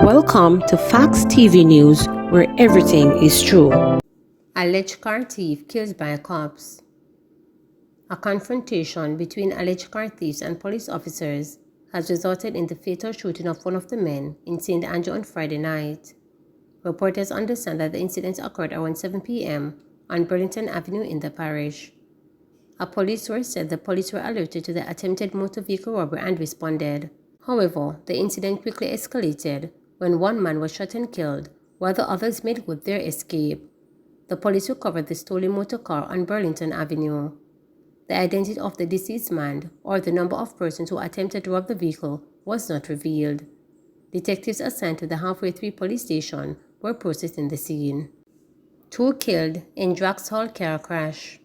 Welcome to Facts TV News, where everything is true. Alleged car thief killed by cops. A confrontation between alleged car thieves and police officers has resulted in the fatal shooting of one of the men in St. Andrew on Friday night. Reporters understand that the incident occurred around 7 p.m. on Burlington Avenue in the parish. A police source said the police were alerted to the attempted motor vehicle robbery and responded. However, the incident quickly escalated when one man was shot and killed, while the others made good their escape. The police recovered the stolen motor car on Burlington Avenue. The identity of the deceased man or the number of persons who attempted to rob the vehicle was not revealed. Detectives assigned to the Halfway 3 police station were processing the scene. 2 killed in Draxhall car crash.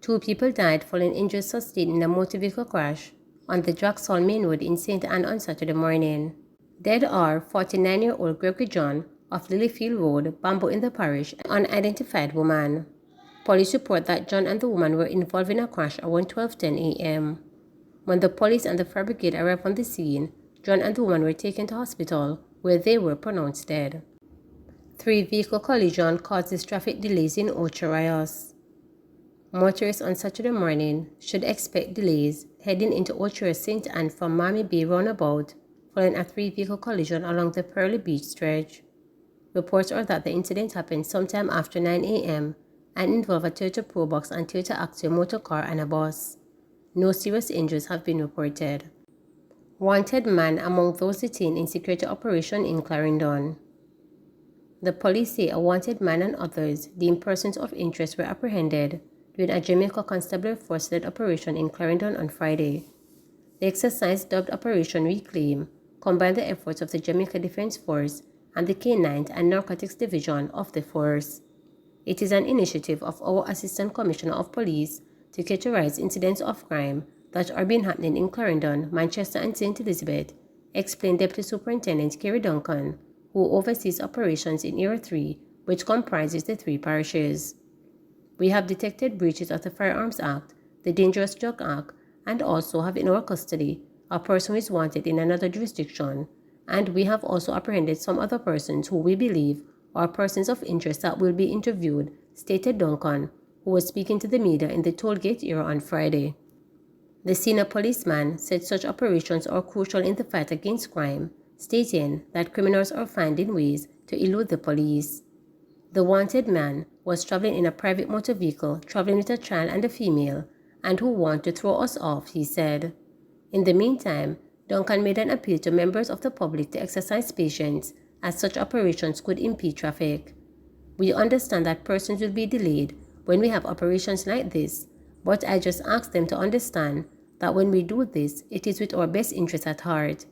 2 people died following injuries sustained in a motor vehicle crash on the Draxhall Main Road in St. Anne on Saturday morning. Dead are 49-year-old Gregory John of Lilyfield Road, Bamboo in the parish, an unidentified woman. Police report that John and the woman were involved in a crash around 12:10 a.m. When the police and the fire brigade arrived on the scene, John and the woman were taken to hospital, where they were pronounced dead. 3 vehicle collision causes traffic delays in Ocho Rios. Motorists on Saturday morning should expect delays heading into Ocho St. Anne from Miami Bay roundabout following a 3 vehicle collision along the Pearly Beach stretch. Reports are that the incident happened sometime after 9 a.m. and involved a Toyota Probox and Toyota Axio motor car and a bus. No serious injuries have been reported. Wanted man among those detained in security operation in Clarendon. The police say a wanted man and others deemed persons of interest were apprehended during a Jamaica Constabulary Force-led operation in Clarendon on Friday. The exercise, dubbed Operation Reclaim, combined the efforts of the Jamaica Defense Force and the K-9th and Narcotics Division of the force. It is an initiative of our Assistant Commissioner of Police to categorize incidents of crime that are being happening in Clarendon, Manchester and St. Elizabeth, explained Deputy Superintendent Kerry Duncan, who oversees operations in Area 3, which comprises the 3 parishes. We have detected breaches of the Firearms Act, the Dangerous Drug Act, and also have in our custody a person who is wanted in another jurisdiction, and we have also apprehended some other persons who we believe are persons of interest that will be interviewed, stated Duncan, who was speaking to the media in the tollgate area on Friday. The senior policeman said such operations are crucial in the fight against crime, stating that criminals are finding ways to elude the police. The wanted man was traveling in a private motor vehicle, traveling with a child and a female, and who want to throw us off, he said. In the meantime, Duncan made an appeal to members of the public to exercise patience, as such operations could impede traffic. We understand that persons will be delayed when we have operations like this, but I just ask them to understand that when we do this, it is with our best interests at heart.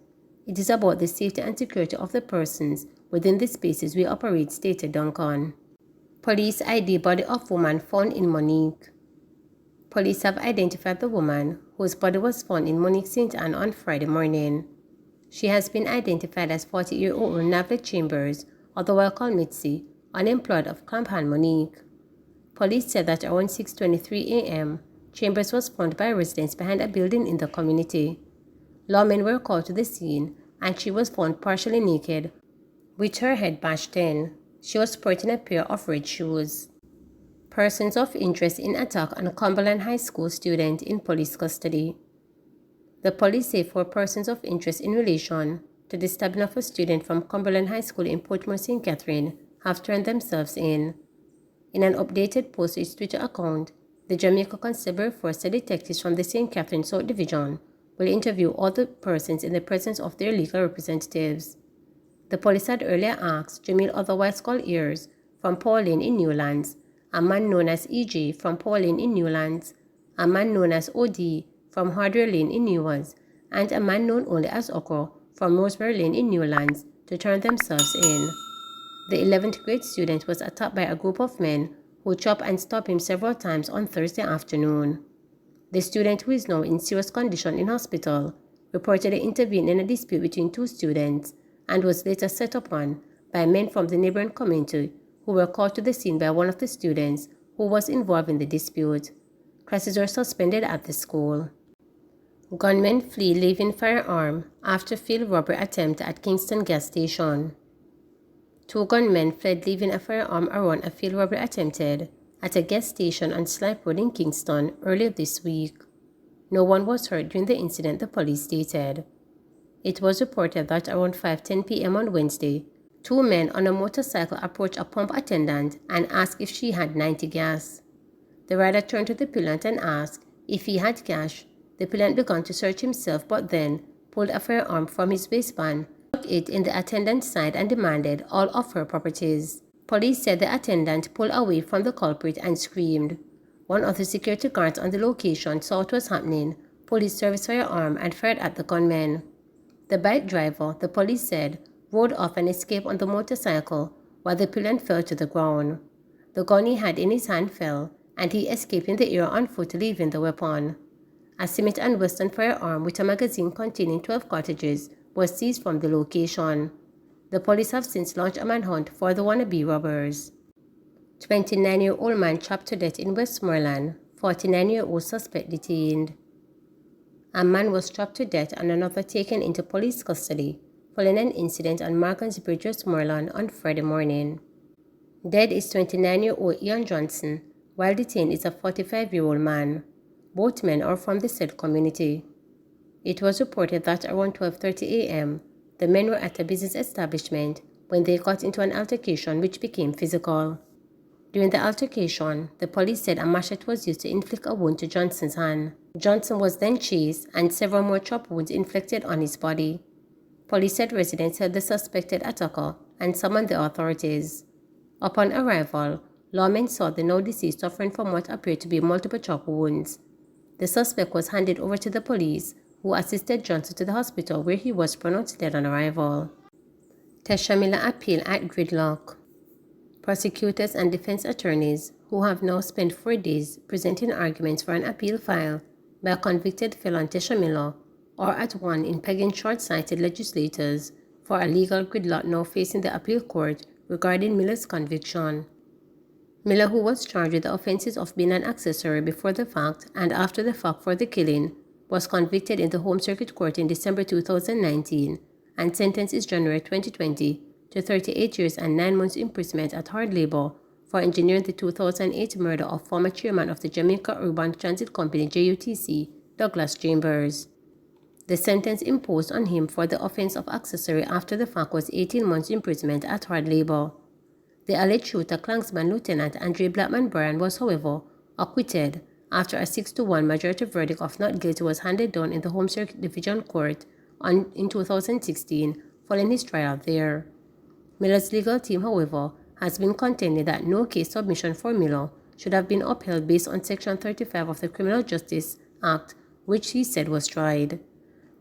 It is about the safety and security of the persons within the spaces we operate, stated Duncan. Police ID body of woman found in Monique. Police have identified the woman whose body was found in Monique St. Anne on Friday morning. She has been identified as 40-year-old Navlet Chambers, otherwise called Mitzi, unemployed of Clapham, Monique. Police said that around 6:23 a.m., Chambers was found by residents behind a building in the community. Lawmen were called to the scene and she was found partially naked, with her head bashed in. She was sporting a pair of red shoes. Persons of interest in attack on a Cumberland High School student in police custody. The police say 4 persons of interest in relation to the stabbing of a student from Cumberland High School in Portmore St. Catherine have turned themselves in. In an updated post to its Twitter account, the Jamaica Constabulary Force said detectives from the St. Catherine South Division will interview all the persons in the presence of their legal representatives. The police had earlier asked Jamil, otherwise called Ears, from Pauline in Newlands, a man known as EJ from Pauline in Newlands, a man known as OD from Hardware Lane in Newlands, and a man known only as Okro from Rosemary Lane in Newlands to turn themselves in. The 11th grade student was attacked by a group of men who chopped and stabbed him several times on Thursday afternoon. The student, who is now in serious condition in hospital, reportedly intervened in a dispute between 2 students and was later set upon by men from the neighboring community who were called to the scene by one of the students who was involved in the dispute. Classes were suspended at the school. Gunmen flee leaving firearm after failed robbery attempt at Kingston gas station. Two gunmen fled leaving a firearm around a failed robbery attempted at a gas station on Slipe Road in Kingston earlier this week. No one was hurt during the incident, the police stated. It was reported that around 5:10 p.m. on Wednesday, two men on a motorcycle approached a pump attendant and asked if she had 90 gas. The rider turned to the appellant and asked if he had cash. The appellant began to search himself but then pulled a firearm from his waistband, stuck it in the attendant's side and demanded all of her properties. Police said the attendant pulled away from the culprit and screamed. One of the security guards on the location saw what was happening, pulled his service firearm and fired at the gunman. The bike driver, the police said, rode off and escaped on the motorcycle while the appellant fell to the ground. The gun he had in his hand fell, and he escaped in the air on foot, leaving the weapon. A Smith & Wesson firearm with a magazine containing 12 cartridges was seized from the location. The police have since launched a manhunt for the wannabe robbers. 29-year-old man chopped to death in Westmoreland, 49-year-old suspect detained. A man was chopped to death and another taken into police custody following an incident on Morgan's Bridge, Westmoreland on Friday morning. Dead is 29-year-old Ian Johnson, while detained is a 45-year-old man. Both men are from the said community. It was reported that around 12:30 a.m., the men were at a business establishment when they got into an altercation which became physical. During the altercation, the police said a machete was used to inflict a wound to Johnson's hand. Johnson was then chased and several more chop wounds inflicted on his body. Police said residents held the suspected attacker and summoned the authorities. Upon arrival, lawmen saw the now deceased suffering from what appeared to be multiple chop wounds. The suspect was handed over to the police, who assisted Johnson to the hospital where he was pronounced dead on arrival. Tesha Miller appeal at gridlock. Prosecutors and defense attorneys, who have now spent 4 days presenting arguments for an appeal filed by a convicted felon Tesha Miller, are at one in pegging short-sighted legislators for a legal gridlock now facing the appeal court regarding Miller's conviction. Miller, who was charged with the offenses of being an accessory before the fact and after the fact for the killing, was convicted in the Home Circuit Court in December 2019 and sentenced in January 2020 to 38 years and 9 months imprisonment at hard labor for engineering the 2008 murder of former chairman of the Jamaica Urban Transit Company JUTC, Douglas Chambers. The sentence imposed on him for the offense of accessory after the fact was 18 months imprisonment at hard labor. The alleged shooter, Klansman Lieutenant Andre Blackman Bryan, was however acquitted after a 6-1 majority verdict of not guilty was handed down in the Home Circuit Division Court in 2016 following his trial there. Miller's legal team, however, has been contending that no case submission for Miller should have been upheld based on Section 35 of the Criminal Justice Act, which he said was tried.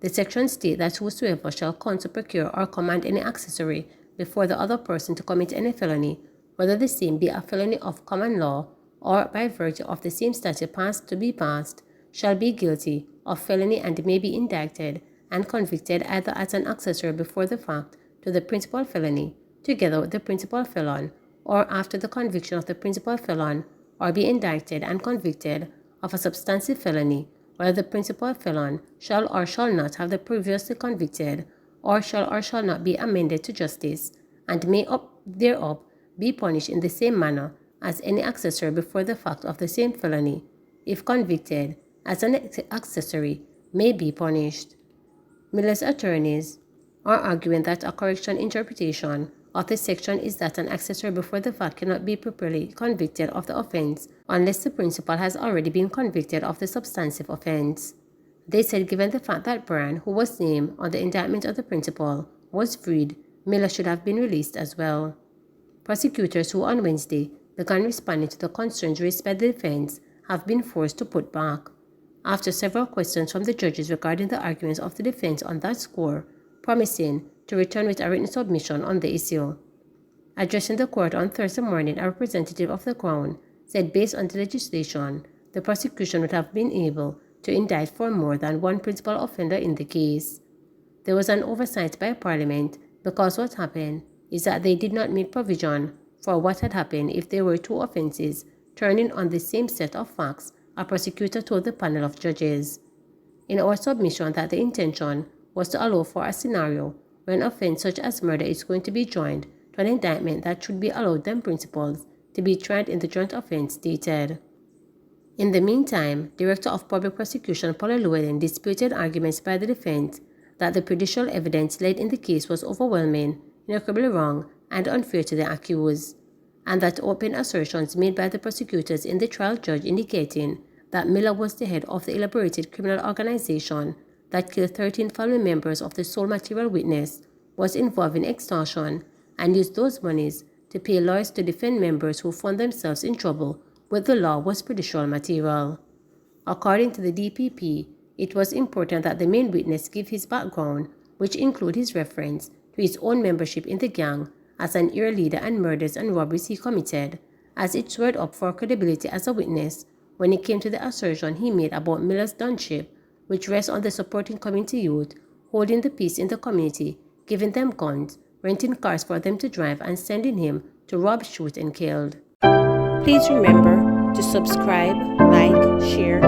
The section states that whosoever shall counsel, procure, or command any accessory before the other person to commit any felony, whether the same be a felony of common law or by virtue of the same statute passed, shall be guilty of felony and may be indicted and convicted either as an accessory before the fact to the principal felony, together with the principal felon, or after the conviction of the principal felon, or be indicted and convicted of a substantive felony, whether the principal felon shall or shall not have the previously convicted, or shall not be amended to justice, and may thereof be punished in the same manner as any accessory before the fact of the same felony, if convicted as an accessory, may be punished. Miller's attorneys are arguing that a correct interpretation of the section is that an accessory before the fact cannot be properly convicted of the offense unless the principal has already been convicted of the substantive offense. They said given the fact that Bryan, who was named on the indictment of the principal, was freed, Miller should have been released as well. Prosecutors who on Wednesday began responding to the concerns raised by the defense have been forced to put back, after several questions from the judges regarding the arguments of the defense on that score, promising to return with a written submission on the issue. Addressing the court on Thursday morning, a representative of the Crown said based on the legislation, the prosecution would have been able to indict for more than one principal offender in the case. There was an oversight by Parliament because what happened is that they did not make provision for what had happened if there were two offenses turning on the same set of facts, a prosecutor told the panel of judges. in our submission that the intention was to allow for a scenario where an offense such as murder is going to be joined to an indictment that should be allowed them principals to be tried in the joint offense stated. In the meantime, Director of Public Prosecution Paula Llewellyn disputed arguments by the defense that the prejudicial evidence laid in the case was overwhelming, irreparably wrong, and unfair to the accused, and that open assertions made by the prosecutors in the trial judge indicating that Miller was the head of the elaborated criminal organization that killed 13 family members of the sole material witness was involved in extortion and used those monies to pay lawyers to defend members who found themselves in trouble with the law was prejudicial material. According to the DPP, it was important that the main witness give his background, which include his reference to his own membership in the gang as an ear leader and murders and robberies he committed, as it showed up for credibility as a witness when it came to the assertion he made about Miller's dunship, which rests on the supporting community youth, holding the peace in the community, giving them guns, renting cars for them to drive, and sending him to rob, shoot, and kill. Please remember to subscribe, like, share,